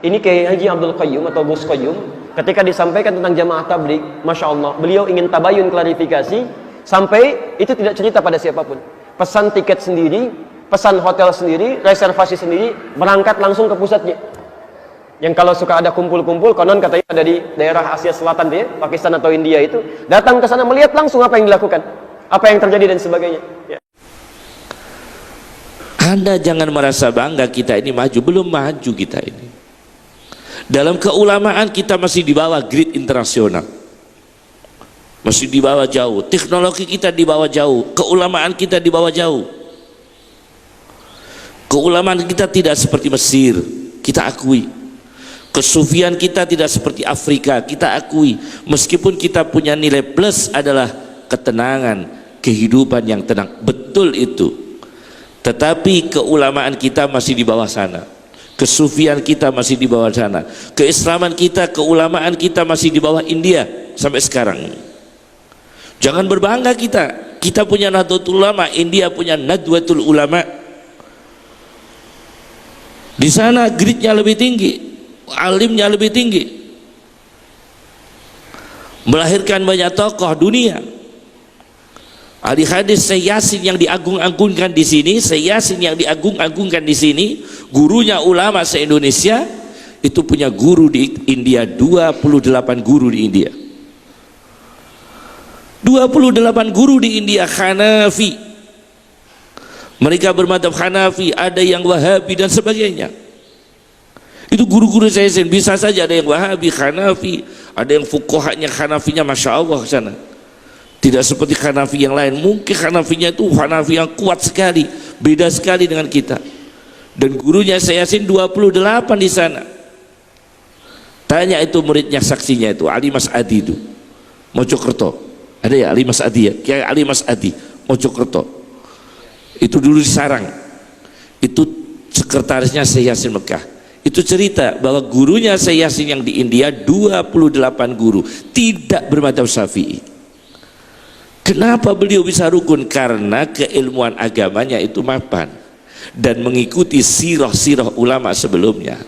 Ini Kiai Haji Abdul Qayyum atau Gus Qayyum, ketika disampaikan tentang jamaah tabligh, Masya Allah, beliau ingin tabayun klarifikasi, sampai itu tidak cerita pada siapapun. Pesan tiket sendiri, pesan hotel sendiri, reservasi sendiri, berangkat langsung ke pusatnya. Yang kalau suka ada kumpul-kumpul, konon katanya ada di daerah Asia Selatan ya, Pakistan atau India itu, datang ke sana melihat langsung apa yang dilakukan, apa yang terjadi dan sebagainya. Ya. Anda jangan merasa bangga kita ini maju, belum maju kita ini. Dalam keulamaan kita masih di bawah grid internasional, masih di bawah jauh. Teknologi kita di bawah jauh, keulamaan kita di bawah jauh. Keulamaan kita tidak seperti Mesir, kita akui. Kesufian kita tidak seperti Afrika, kita akui. Meskipun kita punya nilai plus adalah ketenangan, kehidupan yang tenang, betul itu. Tetapi keulamaan kita masih di bawah sana. Kesufian kita masih di bawah sana. Keislaman kita, keulamaan kita masih di bawah India sampai sekarang. Jangan berbangga kita. Kita punya Nahdlatul Ulama, India punya Nadwatul Ulama. Di sana gridnya lebih tinggi, alimnya lebih tinggi. Melahirkan banyak tokoh dunia. Ahli hadis Syekh Yasin yang diagung-agungkan di sini, Syekh Yasin yang diagung-agungkan di sini, gurunya ulama se-Indonesia, itu punya guru di India, 28 guru di India. 28 guru di India Hanafi. Mereka bermadzhab Hanafi, ada yang Wahabi dan sebagainya. Itu guru-guru saya sendiri. Bisa saja ada yang Wahabi, Hanafi, ada yang fuqahanya Hanafinya Masya Allah ke sana. Tidak seperti Hanafi yang lain. Mungkin Hanafinya itu Hanafi yang kuat sekali, beda sekali dengan kita. Dan gurunya saya Yasin 28 di sana. Tanya itu muridnya, saksinya itu Ali Mas Adi itu Mojokerto. Ada ya Ali Mas Adi ya? Kiai Ali Mas Adi Mojokerto. Itu dulu di Sarang. Itu sekretarisnya Syekh Yasin Mekah. Itu cerita bahwa gurunya Syekh Yasin yang di India 28 guru tidak bermadzhab Syafi'i. Kenapa beliau bisa rukun? Karena keilmuan agamanya itu mapan dan mengikuti sirah-sirah ulama sebelumnya.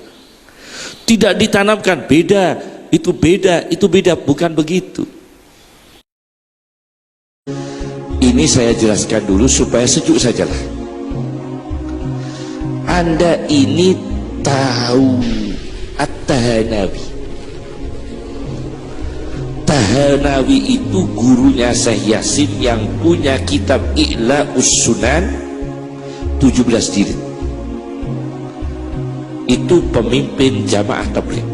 Tidak ditanamkan beda, itu beda, itu beda, bukan begitu. Ini saya jelaskan dulu supaya sejuk sajalah. Anda ini tahu At-Tahanawi. Tahanawi itu gurunya Syekh Yasin yang punya kitab I'la'us Sunan 17 jilid. Itu pemimpin jamaah tabligh.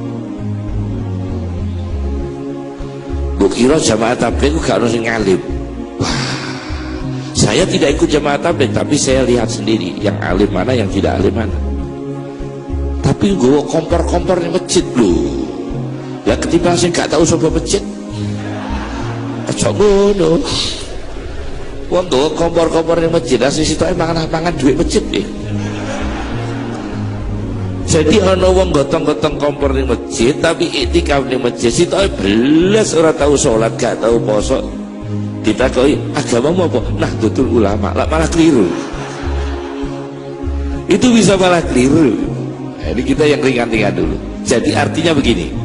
Gue kira jamaah tabligh gak harus ngalim. Wah, saya tidak ikut jamaah tabligh, tapi saya lihat sendiri yang alim mana, yang tidak alim mana. Tapi gue kompor-kompor di masjid loh. Lah ketimbang saya gak tahu sobat masjid. Coba wong tuh kompor-kompor di masjid asli situ mangan duit masjid deh. Jadi ana wong gotong-gotong kompor di masjid tapi iktikaf di masjid situ belas ora tahu sholat, gak tahu poso. Ditakoi agamamu apa? Nahdlatul Ulama. Lah malah keliru. Itu bisa malah keliru. Nah, ini kita yang ringan-ringan dulu. Jadi artinya begini.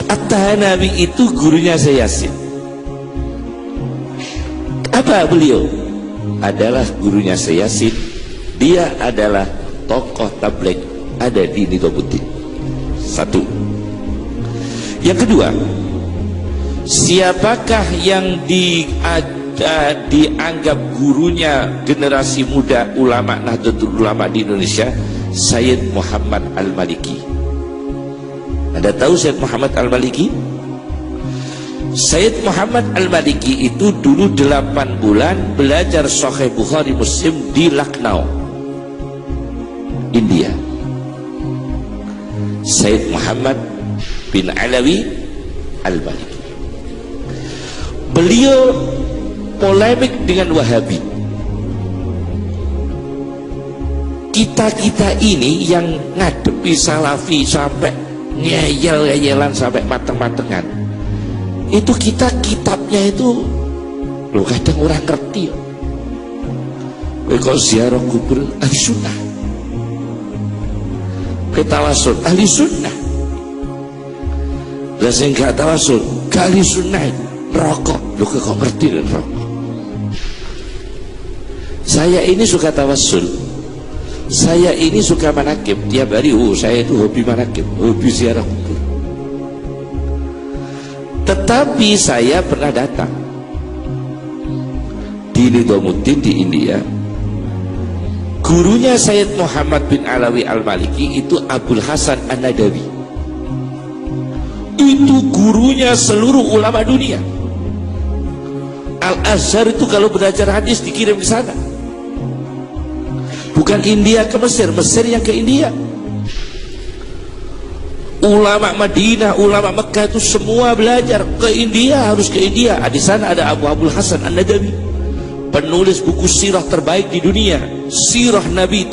At-Tahanawi itu gurunya Syekh Yasin. Apa beliau? Adalah gurunya Syekh Yasin. Dia adalah tokoh tabligh ada di Nizamuddin. Satu. Yang kedua, siapakah yang dianggap gurunya generasi muda ulama Nahdlatul Ulama di Indonesia? Sayyid Muhammad Al-Maliki. Anda tahu Sayyid Muhammad Al-Maliki? Sayyid Muhammad Al-Maliki itu dulu 8 bulan belajar Sahih Bukhari Muslim di Lucknow, India. Sayyid Muhammad bin Alawi Al-Maliki. Beliau polemik dengan Wahabi. Kita-kita ini yang ngadepi Salafi sampai ngeyel-ngeyelan sampai mateng-matengan, itu kita kitabnya itu lo kadang orang ngerti. Kalau ziarah kubur ahli sunnah, ke tawasul ahli sunnah. Lah sing gak tawasul gak ahli sunnah rokok. Lu kok ngerti kan rokok? Saya ini suka tawasul, saya ini suka manakib tiap hari. Saya itu hobi manakib, hobi ziarah kubur. Tetapi saya pernah datang di Nizamuddin di India. Gurunya Sayyid Muhammad bin Alawi Al-Maliki itu Abul Hasan An-Nadawi. Itu gurunya seluruh ulama dunia. Al-Azhar itu kalau belajar hadis dikirim ke sana. Bukan India ke Mesir, Mesir yang ke India. Ulama Madinah, ulama Mekah itu semua belajar ke India, harus ke India. Di sana ada Abul Hasan An-Nadawi, penulis buku sirah terbaik di dunia, sirah Nabi